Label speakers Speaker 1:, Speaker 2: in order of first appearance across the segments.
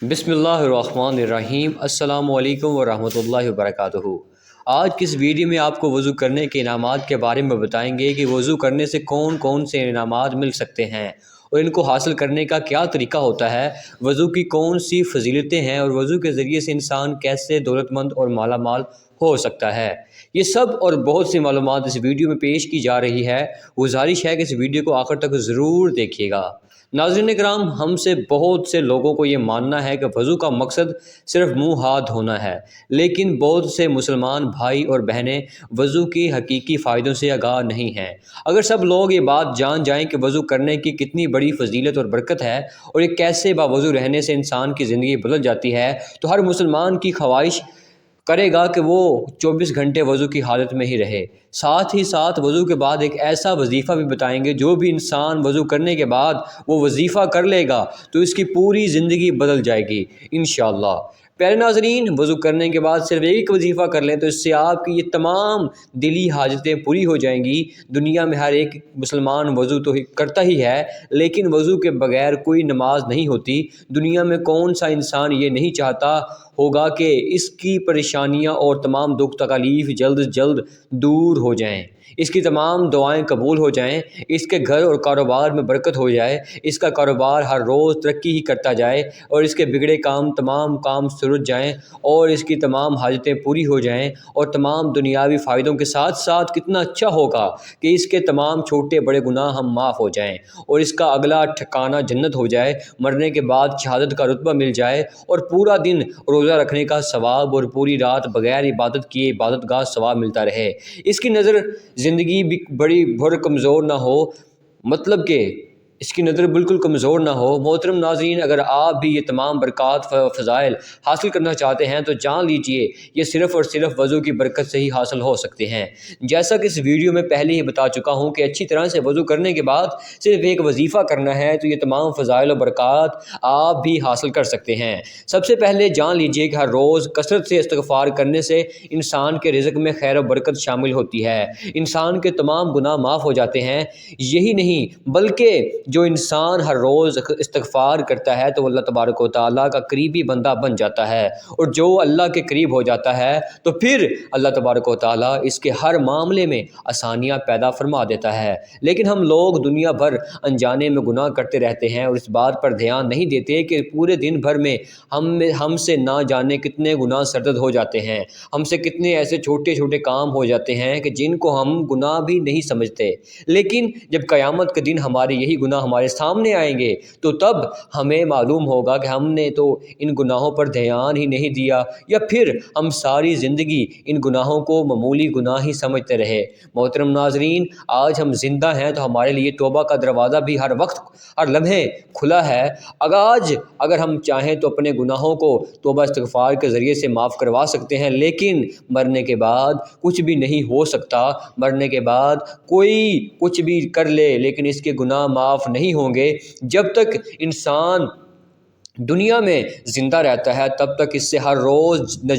Speaker 1: بسم اللہ الرحمن الرحیم۔ السلام علیکم ورحمۃ اللہ وبرکاتہ۔ آج کس ویڈیو میں آپ کو وضو کرنے کے انعامات کے بارے میں بتائیں گے کہ وضو کرنے سے کون کون سے انعامات مل سکتے ہیں اور ان کو حاصل کرنے کا کیا طریقہ ہوتا ہے، وضو کی کون سی فضیلتیں ہیں اور وضو کے ذریعے سے انسان کیسے دولت مند اور مالا مال ہو سکتا ہے۔ یہ سب اور بہت سی معلومات اس ویڈیو میں پیش کی جا رہی ہے۔ گزارش ہے کہ اس ویڈیو کو آخر تک ضرور دیکھیے گا۔ ناظرین کرام، ہم سے بہت سے لوگوں کو یہ ماننا ہے کہ وضو کا مقصد صرف منہ ہاتھ دھونا ہے، لیکن بہت سے مسلمان بھائی اور بہنیں وضو کی حقیقی فائدوں سے آگاہ نہیں ہیں۔ اگر سب لوگ یہ بات جان جائیں کہ وضو کرنے کی کتنی بڑی فضیلت اور برکت ہے اور یہ کیسے باوضو رہنے سے انسان کی زندگی بدل جاتی ہے، تو ہر مسلمان کی خواہش کرے گا کہ وہ 24 گھنٹے وضو کی حالت میں ہی رہے۔ ساتھ ہی ساتھ وضو کے بعد ایک ایسا وظیفہ بھی بتائیں گے، جو بھی انسان وضو کرنے کے بعد وہ وظیفہ کر لے گا تو اس کی پوری زندگی بدل جائے گی انشاءاللہ۔ پیارے ناظرین، وضو کرنے کے بعد صرف ایک وظیفہ کر لیں تو اس سے آپ کی یہ تمام دلی حاجتیں پوری ہو جائیں گی۔ دنیا میں ہر ایک مسلمان وضو تو کرتا ہی ہے، لیکن وضو کے بغیر کوئی نماز نہیں ہوتی۔ دنیا میں کون سا انسان یہ نہیں چاہتا ہوگا کہ اس کی پریشانیاں اور تمام دکھ تکالیف جلد جلد دور ہو جائیں، اس کی تمام دعائیں قبول ہو جائیں، اس کے گھر اور کاروبار میں برکت ہو جائے، اس کا کاروبار ہر روز ترقی ہی کرتا جائے اور اس کے بگڑے تمام کام سلجھ جائیں اور اس کی تمام حاجتیں پوری ہو جائیں اور تمام دنیاوی فائدوں کے ساتھ ساتھ کتنا اچھا ہوگا کہ اس کے تمام چھوٹے بڑے گناہ ہم معاف ہو جائیں اور اس کا اگلا ٹھکانہ جنت ہو جائے، مرنے کے بعد شہادت کا رتبہ مل جائے اور پورا دن روزہ رکھنے کا ثواب اور پوری رات بغیر عبادت کیے عبادت گاہ ثواب ملتا رہے۔ اس کی نظر زندگی بھی بڑی کمزور نہ ہو، مطلب کہ اس کی نظر بالکل کمزور نہ ہو۔ محترم ناظرین، اگر آپ بھی یہ تمام برکات فضائل حاصل کرنا چاہتے ہیں تو جان لیجئے یہ صرف اور صرف وضو کی برکت سے ہی حاصل ہو سکتے ہیں۔ جیسا کہ اس ویڈیو میں پہلے ہی بتا چکا ہوں کہ اچھی طرح سے وضو کرنے کے بعد صرف ایک وظیفہ کرنا ہے تو یہ تمام فضائل و برکات آپ بھی حاصل کر سکتے ہیں۔ سب سے پہلے جان لیجئے کہ ہر روز کثرت سے استغفار کرنے سے انسان کے رزق میں خیر و برکت شامل ہوتی ہے، انسان کے تمام گناہ معاف ہو جاتے ہیں۔ یہی نہیں بلکہ جو انسان ہر روز استغفار کرتا ہے تو اللہ تبارک و تعالیٰ کا قریبی بندہ بن جاتا ہے، اور جو اللہ کے قریب ہو جاتا ہے تو پھر اللہ تبارک و تعالیٰ اس کے ہر معاملے میں آسانیاں پیدا فرما دیتا ہے۔ لیکن ہم لوگ دنیا بھر انجانے میں گناہ کرتے رہتے ہیں اور اس بات پر دھیان نہیں دیتے کہ پورے دن بھر میں ہم سے نہ جانے کتنے گناہ سرزد ہو جاتے ہیں، ہم سے کتنے ایسے چھوٹے چھوٹے کام ہو جاتے ہیں کہ جن کو ہم گناہ بھی نہیں سمجھتے۔ لیکن جب قیامت کے دن ہمارے یہی گناہ ہمارے سامنے آئیں گے تو تب ہمیں معلوم ہوگا کہ ہم نے تو ان گناہوں پر دھیان ہی نہیں دیا، یا پھر ہم ساری زندگی ان گناہوں کو معمولی گناہ ہی سمجھتے رہے۔ محترم ناظرین، آج ہم زندہ ہیں تو ہمارے لیے توبہ کا دروازہ بھی ہر وقت ہر لمحے کھلا ہے۔ اگر ہم چاہیں تو اپنے گناہوں کو توبہ استغفار کے ذریعے سے معاف کروا سکتے ہیں، لیکن مرنے کے بعد کچھ بھی نہیں ہو سکتا۔ مرنے کے بعد کوئی کچھ بھی کر لے لیکن اس کے گناہ معاف نہیں ہوں گے۔ جب تک انسان دنیا میں زندہ رہتا ہے تب تک اس سے ہر روز نہ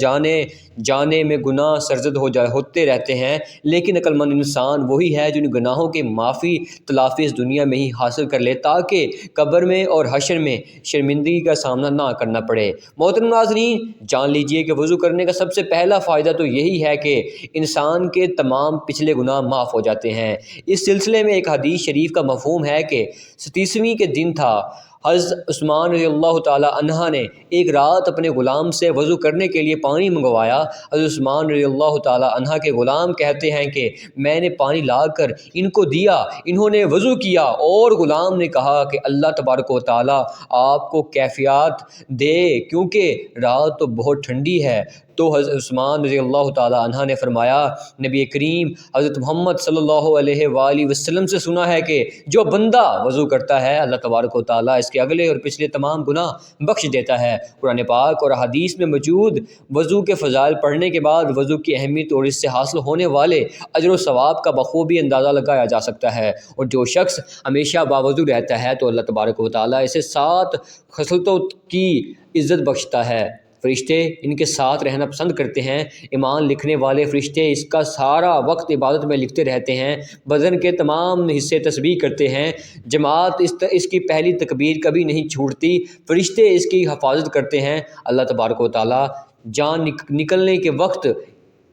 Speaker 1: جانے میں گناہ سرزد ہوتے رہتے ہیں، لیکن عقل مند انسان وہی ہے جو ان گناہوں کی معافی تلافی اس دنیا میں ہی حاصل کر لے تاکہ قبر میں اور حشر میں شرمندگی کا سامنا نہ کرنا پڑے۔ محترم ناظرین، جان لیجئے کہ وضو کرنے کا سب سے پہلا فائدہ تو یہی ہے کہ انسان کے تمام پچھلے گناہ معاف ہو جاتے ہیں۔ اس سلسلے میں ایک حدیث شریف کا مفہوم ہے کہ 37ویں کے دن تھا، حضرت عثمان رضی اللہ تعالیٰ عنہ نے ایک رات اپنے غلام سے وضو کرنے کے لیے پانی منگوایا۔ حضرت عثمان رضی اللہ تعالیٰ عنہ کے غلام کہتے ہیں کہ میں نے پانی لا کر ان کو دیا، انہوں نے وضو کیا اور غلام نے کہا کہ اللہ تبارک و تعالیٰ آپ کو کیفیت دے کیونکہ رات تو بہت ٹھنڈی ہے۔ تو حضرت عثمان رضی اللہ تعالیٰ عنہ نے فرمایا، نبی کریم حضرت محمد صلی اللہ علیہ وآلہ وسلم سے سنا ہے کہ جو بندہ وضو کرتا ہے اللہ تبارک و تعالیٰ اس کے اگلے اور پچھلے تمام گناہ بخش دیتا ہے۔ قرآن پاک اور حدیث میں موجود وضو کے فضائل پڑھنے کے بعد وضو کی اہمیت اور اس سے حاصل ہونے والے اجر و ثواب کا بخوبی اندازہ لگایا جا سکتا ہے، اور جو شخص ہمیشہ باوضو رہتا ہے تو اللہ تبارک و تعالیٰ اسے 7 خصلتوں کی عزت بخشتا ہے۔ فرشتے ان کے ساتھ رہنا پسند کرتے ہیں۔ ایمان لکھنے والے فرشتے اس کا سارا وقت عبادت میں لکھتے رہتے ہیں، بدن کے تمام حصے تسبیح کرتے ہیں، جماعت اس کی پہلی تکبیر کبھی نہیں چھوٹتی، فرشتے اس کی حفاظت کرتے ہیں۔ اللہ تبارک و تعالیٰ جان نکلنے کے وقت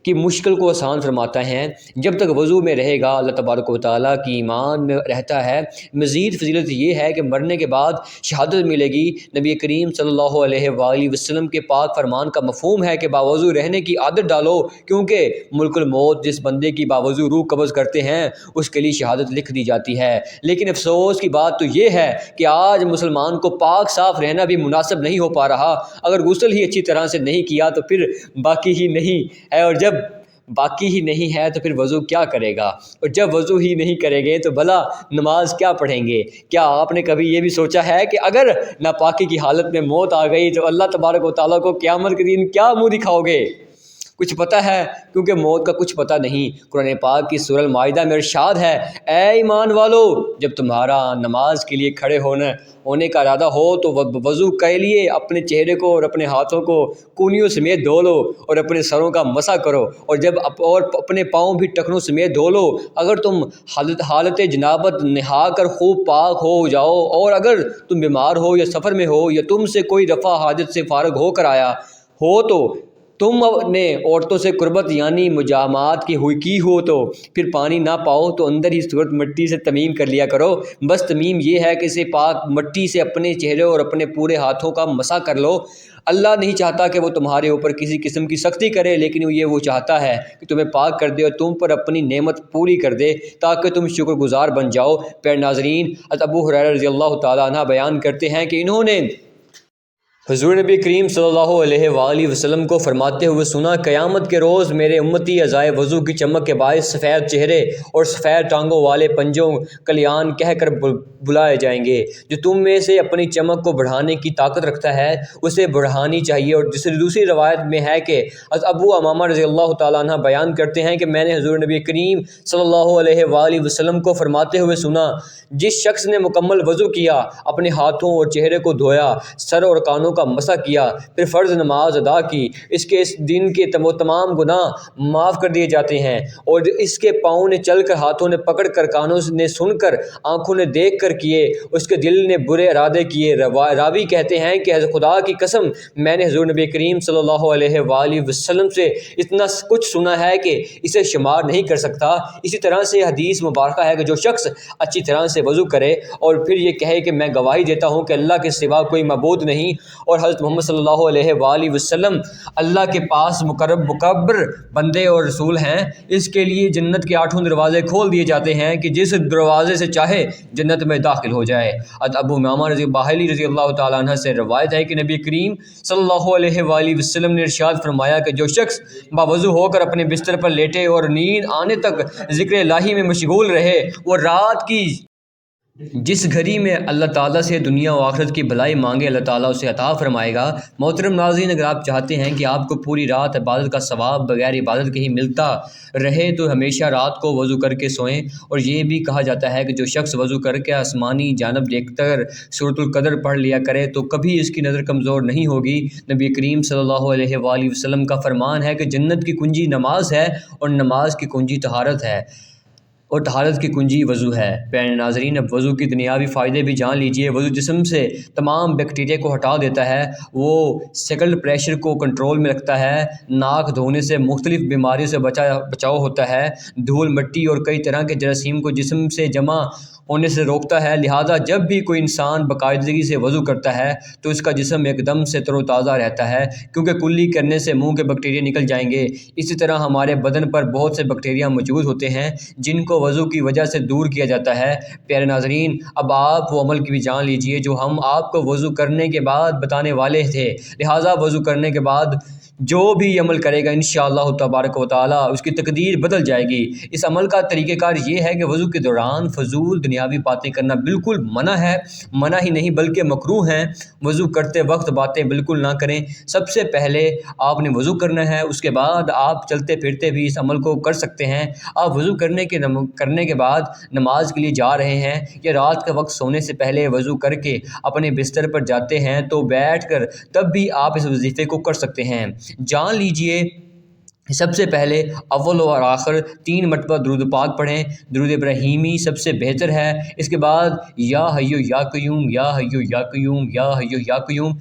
Speaker 1: کی مشکل کو آسان فرماتا ہے۔ جب تک وضو میں رہے گا اللہ تبارک و تعالیٰ کی ایمان میں رہتا ہے۔ مزید فضیلت یہ ہے کہ مرنے کے بعد شہادت ملے گی۔ نبی کریم صلی اللہ علیہ وآلہ وسلم کے پاک فرمان کا مفہوم ہے کہ باوضو رہنے کی عادت ڈالو، کیونکہ ملک الموت جس بندے کی باوضو روح قبض کرتے ہیں اس کے لیے شہادت لکھ دی جاتی ہے۔ لیکن افسوس کی بات تو یہ ہے کہ آج مسلمان کو پاک صاف رہنا بھی مناسب نہیں ہو پا رہا۔ اگر غسل ہی اچھی طرح سے نہیں کیا تو پھر باقی ہی نہیں ہے، اور جب باقی ہی نہیں ہے تو پھر وضو کیا کرے گا، اور جب وضو ہی نہیں کریں گے تو بھلا نماز کیا پڑھیں گے؟ کیا آپ نے کبھی یہ بھی سوچا ہے کہ اگر ناپاکی کی حالت میں موت آ گئی تو اللہ تبارک و تعالیٰ کو قیامت کے دن کیا منہ دکھاؤ گے؟ کچھ پتہ ہے؟ کیونکہ موت کا کچھ پتہ نہیں۔ قرآن پاک کی سورہ المائدہ میں ارشاد ہے، اے ایمان والو، جب تمہارا نماز کے لیے کھڑے ہونے کا ارادہ ہو تو وضو کے لیے اپنے چہرے کو اور اپنے ہاتھوں کو کونیوں سمیت دھو لو اور اپنے سروں کا مسح کرو، اور اپنے پاؤں بھی ٹخنوں سمیت دھو لو۔ اگر تم حالت جنابت نہا کر خوب پاک ہو جاؤ، اور اگر تم بیمار ہو یا سفر میں ہو یا تم سے کوئی رفع حاجت سے فارغ ہو کر آیا ہو تو تم نے عورتوں سے قربت یعنی مجامعات کی ہو تو پھر پانی نہ پاؤ تو اندر ہی صورت مٹی سے تمیم کر لیا کرو۔ بس تمیم یہ ہے کہ اسے پاک مٹی سے اپنے چہرے اور اپنے پورے ہاتھوں کا مسح کر لو۔ اللہ نہیں چاہتا کہ وہ تمہارے اوپر کسی قسم کی سختی کرے، لیکن وہ چاہتا ہے کہ تمہیں پاک کر دے اور تم پر اپنی نعمت پوری کر دے تاکہ تم شکر گزار بن جاؤ۔ پیارے ناظرین، ابو ہریرہ رضی اللہ تعالیٰ عنہ بیان کرتے ہیں کہ انہوں نے حضور نبی کریم صلی اللہ علیہ وآلہ وسلم کو فرماتے ہوئے سنا، قیامت کے روز میرے امتی ازائے وضو کی چمک کے باعث سفید چہرے اور سفید ٹانگوں والے پنجوں کلیان کہہ کر بلائے جائیں گے۔ جو تم میں سے اپنی چمک کو بڑھانے کی طاقت رکھتا ہے اسے بڑھانی چاہیے۔ اور دوسری روایت میں ہے کہ ابو امامہ رضی اللہ تعالیٰ عنہ بیان کرتے ہیں کہ میں نے حضور نبی کریم صلی اللہ علیہ وآلہ وسلم کو فرماتے ہوئے سنا، جس شخص نے مکمل وضو کیا، اپنے ہاتھوں اور چہرے کو دھویا، سر اور کانوں کا مسح کیا، پھر فرض نماز ادا کی، اس دن کے تمام گناہ معاف کر دیے جاتے ہیں۔ اور اس کے پاؤں نے چل کر، ہاتھوں نے پکڑ کر، کانوں نے سن کر، آنکھوں نے دیکھ کر کیے، اس کے دل نے برے ارادے کیے۔ راوی کہتے ہیں کہ خدا کی قسم میں نے حضور نبی کریم صلی اللہ علیہ وآلہ وسلم سے اتنا کچھ سنا ہے کہ اسے شمار نہیں کر سکتا۔ اسی طرح سے حدیث مبارکہ ہے کہ جو شخص اچھی طرح سے وضو کرے اور پھر یہ کہے کہ میں گواہی دیتا ہوں کہ اللہ کے سوا کوئی معبود نہیں اور حضرت محمد صلی اللہ علیہ وآلہ وسلم اللہ کے پاس مکبر بندے اور رسول ہیں، اس کے لیے جنت کے 8 دروازے کھول دیے جاتے ہیں کہ جس دروازے سے چاہے جنت میں داخل ہو جائے۔ ابو امامہ باہلی رضی اللہ تعالیٰ عنہ سے روایت ہے کہ نبی کریم صلی اللہ علیہ وآلہ وسلم نے ارشاد فرمایا کہ جو شخص باوضو ہو کر اپنے بستر پر لیٹے اور نیند آنے تک ذکر الہی میں مشغول رہے، وہ رات کی جس گھڑی میں اللہ تعالیٰ سے دنیا و آخرت کی بھلائی مانگے اللہ تعالیٰ اسے عطا فرمائے گا۔ محترم ناظرین، اگر آپ چاہتے ہیں کہ آپ کو پوری رات عبادت کا ثواب بغیر عبادت کے ہی ملتا رہے تو ہمیشہ رات کو وضو کر کے سوئیں۔ اور یہ بھی کہا جاتا ہے کہ جو شخص وضو کر کے آسمانی جانب دیکھ کر سورۃ القدر پڑھ لیا کرے تو کبھی اس کی نظر کمزور نہیں ہوگی۔ نبی کریم صلی اللہ علیہ وآلہ وسلم کا فرمان ہے کہ جنت کی کنجی نماز ہے اور نماز کی کنجی طہارت ہے اور طہارت کی کنجی وضو ہے۔ پیارے ناظرین، اب وضو کی دنیاوی فائدے بھی جان لیجئے۔ وضو جسم سے تمام بیکٹیریا کو ہٹا دیتا ہے، وہ سیکلڈ پریشر کو کنٹرول میں رکھتا ہے، ناک دھونے سے مختلف بیماریوں سے بچاؤ ہوتا ہے، دھول مٹی اور کئی طرح کے جراثیم کو جسم سے جمع ہونے سے روکتا ہے۔ لہٰذا جب بھی کوئی انسان باقاعدگی سے وضو کرتا ہے تو اس کا جسم ایک دم سے تر و تازہ رہتا ہے، کیونکہ کلی کرنے سے منہ کے بیکٹیریا نکل جائیں گے۔ اسی طرح ہمارے بدن پر بہت سے بیکٹیریا موجود ہوتے ہیں جن کو وضو کی وجہ سے دور کیا جاتا ہے۔ پیارے ناظرین، اب آپ وہ عمل کی بھی جان لیجئے جو ہم آپ کو وضو کرنے کے بعد بتانے والے تھے۔ لہٰذا وضو کرنے کے بعد جو بھی عمل کرے گا انشاءاللہ تبارک و تعالیٰ اس کی تقدیر بدل جائے گی۔ اس عمل کا طریقہ کار یہ ہے کہ وضو کے دوران فضول دنیا دنیاوی باتیں کرنا بالکل منع ہے، منع ہی نہیں بلکہ مکروہ ہیں۔ وضو کرتے وقت باتیں بالکل نہ کریں۔ سب سے پہلے آپ نے وضو کرنا ہے، اس کے بعد آپ چلتے پھرتے بھی اس عمل کو کر سکتے ہیں۔ آپ وضو کرنے کے بعد نماز کے لیے جا رہے ہیں یا رات کا وقت سونے سے پہلے وضو کر کے اپنے بستر پر جاتے ہیں تو بیٹھ کر تب بھی آپ اس وظیفے کو کر سکتے ہیں۔ جان لیجئے سب سے پہلے اول اور آخر 3 مرتبہ درود پاک پڑھیں۔ درود ابراہیمی سب سے بہتر ہے۔ اس کے بعد یا حیو یا قیوم یا حیو یا قیوم یا حیو یا قیوم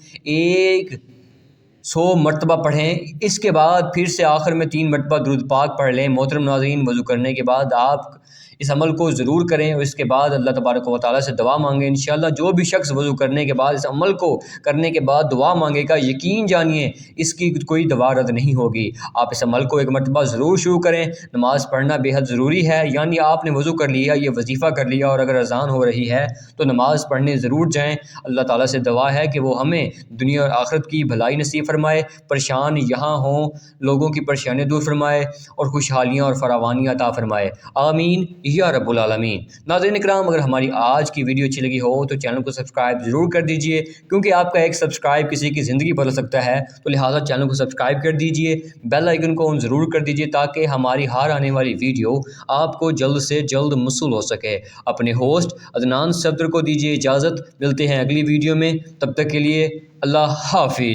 Speaker 1: 100 مرتبہ پڑھیں۔ اس کے بعد پھر سے آخر میں 3 مرتبہ درود پاک پڑھ لیں۔ محترم ناظرین، وضو کرنے کے بعد آپ اس عمل کو ضرور کریں اور اس کے بعد اللہ تبارک و تعالیٰ سے دعا مانگیں۔ انشاءاللہ جو بھی شخص وضو کرنے کے بعد اس عمل کو کرنے کے بعد دعا مانگے گا، یقین جانیے اس کی کوئی دعا رد نہیں ہوگی۔ آپ اس عمل کو 1 مرتبہ ضرور شروع کریں۔ نماز پڑھنا بے حد ضروری ہے، یعنی آپ نے وضو کر لیا، یہ وظیفہ کر لیا اور اگر اذان ہو رہی ہے تو نماز پڑھنے ضرور جائیں۔ اللہ تعالیٰ سے دعا ہے کہ وہ ہمیں دنیا اور آخرت کی بھلائی نصیب فرمائے، پریشان یہاں ہوں لوگوں کی پریشانیاں دور فرمائے اور خوشحالیاں اور فراوانیاں عطا فرمائے، آمین یا رب العالمین۔ ناظرین اکرام، اگر ہماری آج کی ویڈیو اچھی لگی ہو تو چینل کو سبسکرائب ضرور کر دیجئے، کیونکہ آپ کا ایک سبسکرائب کسی کی زندگی بدل سکتا ہے، تو لہٰذا چینل کو سبسکرائب کر دیجئے، بیل آئیکن کو آن ضرور کر دیجئے تاکہ ہماری ہر آنے والی ویڈیو آپ کو جلد سے جلد موصول ہو سکے۔ اپنے ہوسٹ عدنان صفدر کو دیجئے اجازت، ملتے ہیں اگلی ویڈیو میں، تب تک کے لیے اللہ حافظ۔